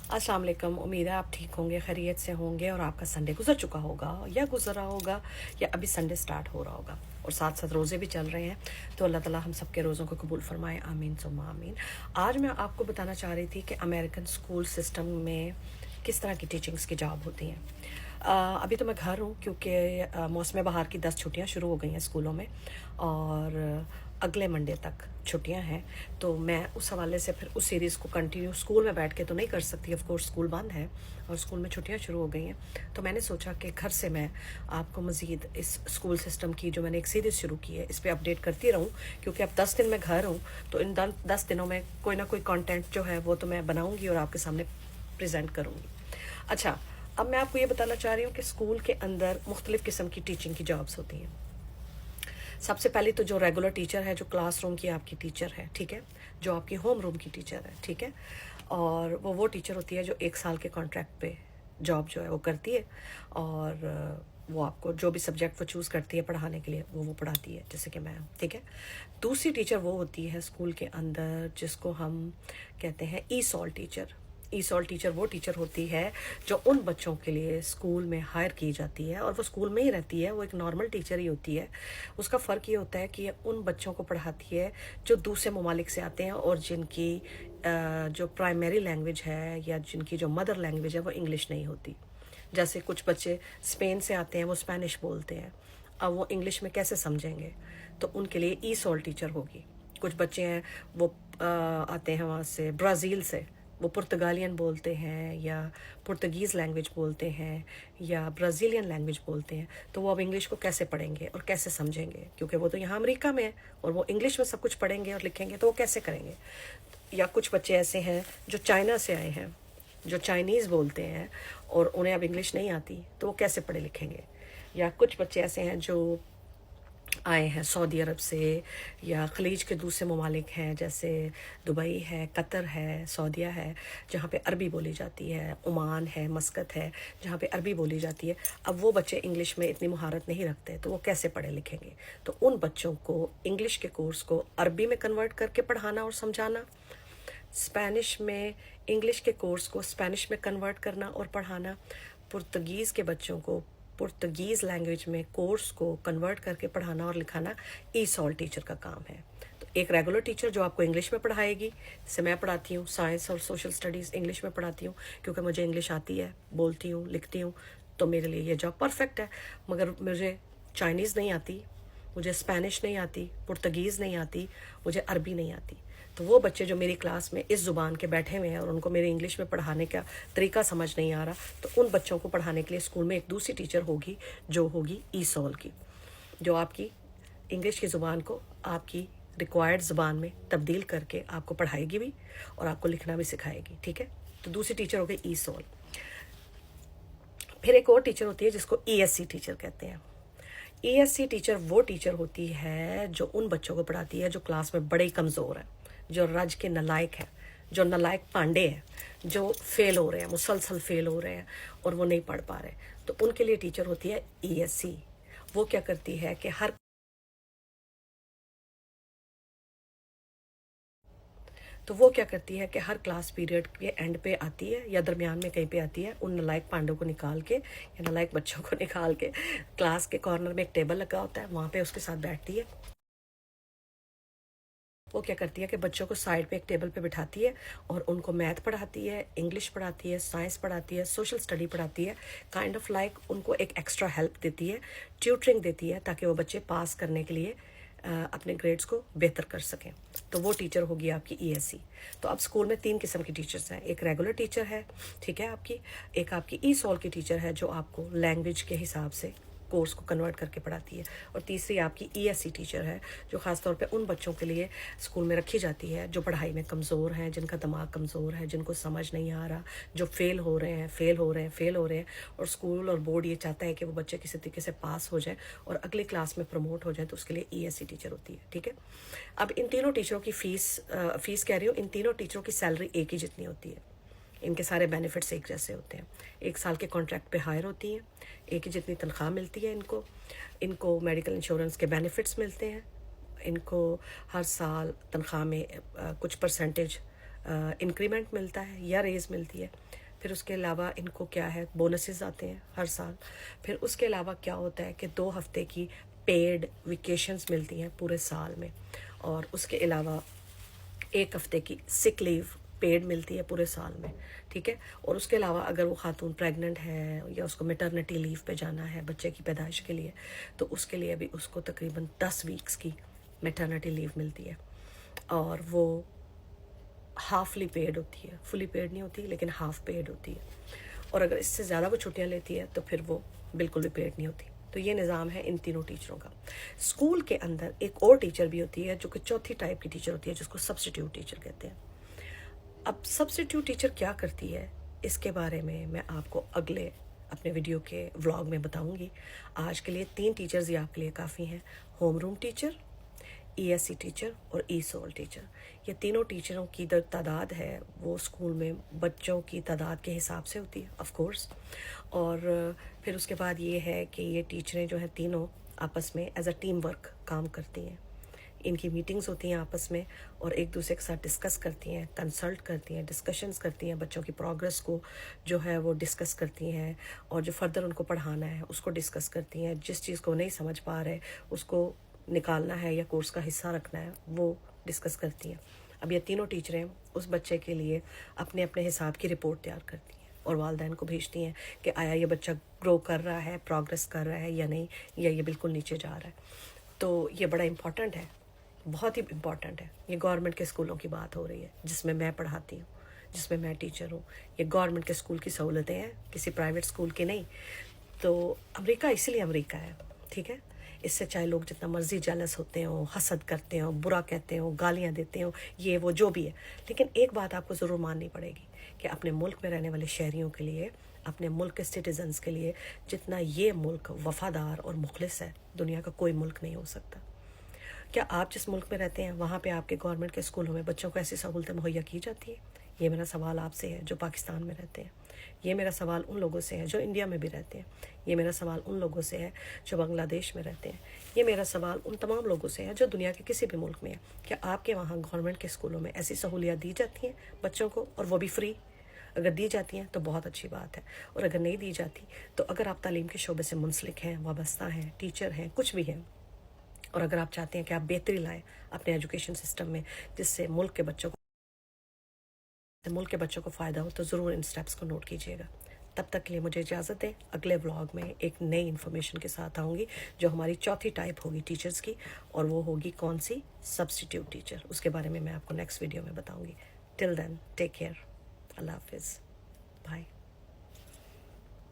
अस्सलाम वालेकुम। उम्मीद है आप ठीक होंगे, खैरियत से होंगे और आपका संडे गुजर चुका होगा या गुजर रहा होगा या अभी संडे स्टार्ट हो रहा होगा और साथ साथ रोज़े भी चल रहे हैं। तो अल्लाह ताला हम सबके रोज़ों को कबूल फरमाए, आमीन सुम्मा आमीन। आज मैं आपको बताना चाह रही थी कि अमेरिकन स्कूल सिस्टम में किस तरह की टीचिंग्स की जॉब होती हैं। अभी तो मैं घर हूँ क्योंकि मौसम बहार की 10 छुट्टियाँ शुरू हो गई हैं स्कूलों में और अगले मंडे तक छुट्टियां हैं। तो मैं उस हवाले से फिर उस सीरीज़ को कंटिन्यू स्कूल में बैठ के तो नहीं कर सकती, ऑफ कोर्स स्कूल बंद है और स्कूल में छुट्टियां शुरू हो गई हैं। तो मैंने सोचा कि घर से मैं आपको मज़ीद इस स्कूल सिस्टम की जो मैंने एक सीरीज़ शुरू की है इस पर अपडेट करती रहूँ, क्योंकि अब 10 दिन मैं घर हूँ तो इन 10 दिनों में कोई ना कोई कॉन्टेंट जो है वो तो मैं बनाऊँगी और आपके सामने प्रेजेंट करूँगी। अच्छा, अब मैं आपको ये बताना चाह रही हूँ कि स्कूल के अंदर मुख्तलिफ़ किस्म की टीचिंग की जॉब्स होती हैं। सबसे पहले तो जो रेगुलर टीचर है, जो क्लासरूम की आपकी टीचर है, ठीक है, जो आपकी होम रूम की टीचर है, ठीक है, और वो टीचर होती है जो 1 साल के कॉन्ट्रैक्ट पे जॉब जो है वो करती है और वो आपको जो भी सब्जेक्ट वो चूज़ करती है पढ़ाने के लिए वो पढ़ाती है, जैसे कि मैं, ठीक है। दूसरी टीचर वो होती है स्कूल के अंदर जिसको हम कहते हैं ई सॉल टीचर। ई सॉल टीचर वो टीचर होती है जो उन बच्चों के लिए स्कूल में हायर की जाती है और वो स्कूल में ही रहती है, वो एक नॉर्मल टीचर ही होती है। उसका फ़र्क ये होता है कि ये उन बच्चों को पढ़ाती है जो दूसरे ममालिक से आते हैं और जिनकी जो प्राइमरी लैंग्वेज है या जिनकी जो मदर लैंग्वेज है वो इंग्लिश नहीं होती। जैसे कुछ बच्चे स्पेन से आते हैं, वो स्पेनिश बोलते हैं, अब वो इंग्लिश में कैसे समझेंगे, तो उनके लिए ई सॉल टीचर होगी। कुछ बच्चे हैं वो आते हैं वहाँ से ब्राज़ील से, वो पुर्तगालियन बोलते हैं या पुर्तगीज़ लैंग्वेज बोलते हैं या ब्राज़ीलियन लैंग्वेज बोलते हैं, तो वो अब इंग्लिश को कैसे पढ़ेंगे और कैसे समझेंगे, क्योंकि वो तो यहाँ अमेरिका में है और वो इंग्लिश में सब कुछ पढ़ेंगे और लिखेंगे, तो वो कैसे करेंगे। या कुछ बच्चे ऐसे हैं जो चाइना से आए हैं, जो चाइनीज़ बोलते हैं और उन्हें अब इंग्लिश नहीं आती, तो वो कैसे पढ़े लिखेंगे। या कुछ बच्चे ऐसे हैं जो आए हैं सऊदी अरब से या खलीज के दूसरे ममालिक हैं, जैसे दुबई है, कतर है, सऊदीया है, जहाँ पे अरबी बोली जाती है, ओमान है, मस्कत है, जहाँ पे अरबी बोली जाती है। अब वो बच्चे इंग्लिश में इतनी महारत नहीं रखते, तो वो कैसे पढ़े लिखेंगे। तो उन बच्चों को इंग्लिश के कोर्स को अरबी में कन्वर्ट करके पढ़ाना और समझाना, स्पेनिश में इंग्लिश के कोर्स को स्पेनिश में कन्वर्ट करना और पढ़ाना, पुर्तगीज़ के बच्चों को पुर्तगीज़ लैंग्वेज में कोर्स को कन्वर्ट करके पढ़ाना और लिखाना ई सॉल टीचर का काम है। तो एक रेगुलर टीचर जो आपको इंग्लिश में पढ़ाएगी, जैसे मैं पढ़ाती हूँ साइंस और सोशल स्टडीज़ इंग्लिश में पढ़ाती हूँ क्योंकि मुझे इंग्लिश आती है, बोलती हूँ, लिखती हूँ, तो मेरे लिए ये जॉब परफेक्ट है। मगर मुझे चाइनीज़ नहीं आती, मुझे स्पेनिश नहीं आती, पुर्तगीज़ नहीं आती, मुझे अरबी नहीं आती, तो वो बच्चे जो मेरी क्लास में इस ज़ुबान के बैठे हुए हैं और उनको मेरे इंग्लिश में पढ़ाने का तरीका समझ नहीं आ रहा, तो उन बच्चों को पढ़ाने के लिए स्कूल में एक दूसरी टीचर होगी जो होगी ई सॉल की, जो आपकी इंग्लिश की ज़ुबान को आपकी रिक्वायर्ड ज़ुबान में तब्दील करके आपको पढ़ाएगी भी और आपको लिखना भी सिखाएगी, ठीक है। तो दूसरी टीचर हो गई ई सॉल। फिर एक और टीचर होती है जिसको ESC टीचर कहते हैं। ESC टीचर वो टीचर होती है जो उन बच्चों को पढ़ाती है जो क्लास में बड़े ही कमज़ोर हैं, जो रज के नालायक हैं, जो नालायक पांडे हैं, जो फेल हो रहे हैं, मुसलसल फेल हो रहे हैं और वो नहीं पढ़ पा रहे, तो उनके लिए टीचर होती है ESC। वो क्या करती है कि हर क्लास पीरियड के एंड पे आती है या दरमियान में कहीं पे आती है, उन नालायक पांडों को निकाल के या नालायक बच्चों को निकाल के क्लास के कॉर्नर में एक टेबल लगा होता है, वहाँ पे उसके साथ बैठती है। वो क्या करती है कि बच्चों को साइड पे एक टेबल पे बिठाती है और उनको मैथ पढ़ाती है, इंग्लिश पढ़ाती है, साइंस पढ़ाती है, सोशल स्टडी पढ़ाती है, काइंड ऑफ लाइक उनको एक एक्स्ट्रा हेल्प देती है, ट्यूटरिंग देती है, ताकि वो बच्चे पास करने के लिए अपने ग्रेड्स को बेहतर कर सकें। तो वो टीचर होगी आपकी ESC। तो अब स्कूल में 3 किस्म की टीचर्स हैं। एक रेगुलर टीचर है, ठीक है आपकी, एक आपकी ई सॉल की टीचर है जो आपको लैंग्वेज के हिसाब से कोर्स को कन्वर्ट करके पढ़ाती है, और तीसरी आपकी ESC टीचर है जो ख़ास तौर पे उन बच्चों के लिए स्कूल में रखी जाती है जो पढ़ाई में कमज़ोर हैं, जिनका दिमाग कमज़ोर है, जिनको समझ नहीं आ रहा, जो फेल हो रहे हैं और स्कूल और बोर्ड ये चाहता है कि वो बच्चे किसी तरीके से पास हो जाए और अगली क्लास में प्रमोट हो जाए, तो उसके लिए ESC टीचर होती है, ठीक है। अब इन तीनों टीचरों की फ़ीस कह रही हूँ, इन तीनों टीचरों की सैलरी एक ही जितनी होती है, इनके सारे बेनिफिट्स एक जैसे होते हैं, 1 साल के कॉन्ट्रैक्ट पे हायर होती हैं, एक ही जितनी तनख्वाह मिलती है इनको मेडिकल इंश्योरेंस के बेनिफिट्स मिलते हैं, इनको हर साल तनख्वाह में कुछ परसेंटेज انکریمنٹ ملتا ہے یا ریز ملتی ہے. پھر اس کے علاوہ ان کو کیا ہے بونسز آتے ہیں ہر سال. پھر اس کے علاوہ کیا ہوتا ہے کہ 2 ہفتے کی پیڈ ویکیشنز ملتی ہیں پورے سال میں, اور اس کے علاوہ 1 ہفتے کی سک لیو پیڈ ملتی ہے پورے سال میں, ٹھیک ہے. اور اس کے علاوہ اگر وہ خاتون پریگننٹ ہے یا اس کو میٹرنٹی لیو پہ جانا ہے بچے کی پیدائش کے لیے, تو اس کے لیے بھی اس کو تقریباً 10 ویکس کی میٹرنٹی لیو ملتی ہے, اور وہ ہافلی پیڈ ہوتی ہے, فلی پیڈ نہیں ہوتی لیکن ہاف پیڈ ہوتی ہے. اور اگر اس سے زیادہ وہ چھٹیاں لیتی ہے تو پھر وہ بالکل بھی پیڈ نہیں ہوتی. تو یہ نظام ہے ان تینوں ٹیچروں کا. اسکول کے اندر ایک اور ٹیچر بھی ہوتی ہے جو کہ چوتھی ٹائپ کی ٹیچر ہوتی ہے, جس کو سبسٹیٹیوٹ ٹیچر کہتے ہیں. اب سبسٹیٹیوٹ ٹیچر کیا کرتی ہے اس کے بارے میں آپ کو اگلے اپنے ویڈیو کے ولاگ میں بتاؤں گی. آج کے لیے 3 ٹیچرز یہ آپ کے لیے کافی ہیں. Home room teacher, E S C teacher اور ای سول ٹیچر. یہ تینوں ٹیچروں کی تعداد ہے وہ اسکول میں بچوں کی تعداد کے حساب سے ہوتی ہے آف کورس. اور پھر اس کے بعد یہ ہے کہ یہ ٹیچریں جو ہیں تینوں آپس میں ایز اے ٹیم ورک کام کرتی ہیں. ان کی میٹنگز ہوتی ہیں آپس میں, اور ایک دوسرے کے ساتھ ڈسکس کرتی ہیں, کنسلٹ کرتی ہیں, ڈسکشنز کرتی ہیں, بچوں کی پروگرس کو جو ہے وہ ڈسکس کرتی ہیں, اور جو فردر ان کو پڑھانا ہے اس کو ڈسکس کرتی ہیں. جس چیز کو نہیں سمجھ پا رہے اس کو نکالنا ہے یا کورس کا حصہ رکھنا ہے وہ ڈسکس کرتی ہیں. اب یہ تینوں ٹیچریں اس بچے کے لیے اپنے اپنے حساب کی رپورٹ تیار کرتی ہیں اور والدین کو بھیجتی ہیں کہ آیا یہ بچہ گرو کر رہا ہے, پروگرس کر رہا ہے یا نہیں, یا یہ بالکل نیچے جا رہا ہے. تو یہ بڑا امپورٹنٹ ہے, بہت ہی امپورٹنٹ ہے. یہ گورنمنٹ کے اسکولوں کی بات ہو رہی ہے جس میں میں پڑھاتی ہوں, جس میں میں ٹیچر ہوں. یہ گورنمنٹ کے اسکول کی سہولتیں ہیں, کسی پرائیویٹ اسکول کی نہیں. تو امریکہ اسی لیے امریکہ ہے, ٹھیک ہے. اس سے چاہے لوگ جتنا مرضی جالس ہوتے ہوں, حسد کرتے ہوں, برا کہتے ہوں, گالیاں دیتے ہوں, یہ وہ جو بھی ہے, لیکن ایک بات آپ کو ضرور ماننی پڑے گی کہ اپنے ملک میں رہنے والے شہریوں کے لیے, اپنے ملک کے سٹیزنز کے لیے جتنا یہ ملک وفادار اور مخلص ہے دنیا کا کوئی ملک نہیں ہو سکتا. کیا آپ جس ملک میں رہتے ہیں وہاں پہ آپ کے گورنمنٹ کے اسکولوں میں بچوں کو ایسی سہولتیں مہیا کی جاتی ہیں؟ یہ میرا سوال آپ سے ہے جو پاکستان میں رہتے ہیں. یہ میرا سوال ان لوگوں سے ہے جو انڈیا میں بھی رہتے ہیں. یہ میرا سوال ان لوگوں سے ہے جو بنگلہ دیش میں رہتے ہیں. یہ میرا سوال ان تمام لوگوں سے ہے جو دنیا کے کسی بھی ملک میں ہیں. کیا آپ کے وہاں گورنمنٹ کے اسکولوں میں ایسی سہولیات دی جاتی ہیں بچوں کو, اور وہ بھی فری؟ اگر دی جاتی ہیں تو بہت اچھی بات ہے, اور اگر نہیں دی جاتی تو اگر آپ تعلیم کے شعبے سے منسلک ہیں, وابستہ ہیں, ٹیچر ہیں, کچھ بھی ہیں, اور اگر آپ چاہتے ہیں کہ آپ بہتری لائیں اپنے ایجوکیشن سسٹم میں جس سے ملک کے بچوں کو فائدہ ہو, تو ضرور ان سٹیپس کو نوٹ کیجیے گا. تب تک کے لیے مجھے اجازت دیں. اگلے ولاگ میں ایک نئی انفارمیشن کے ساتھ آؤں گی جو ہماری چوتھی ٹائپ ہوگی ٹیچرز کی, اور وہ ہوگی کون سی؟ Substitute teacher. اس کے بارے میں آپ کو نیکسٹ ویڈیو میں بتاؤں گی. ٹل دین ٹیک کیئر. اللہ حافظ. بائے.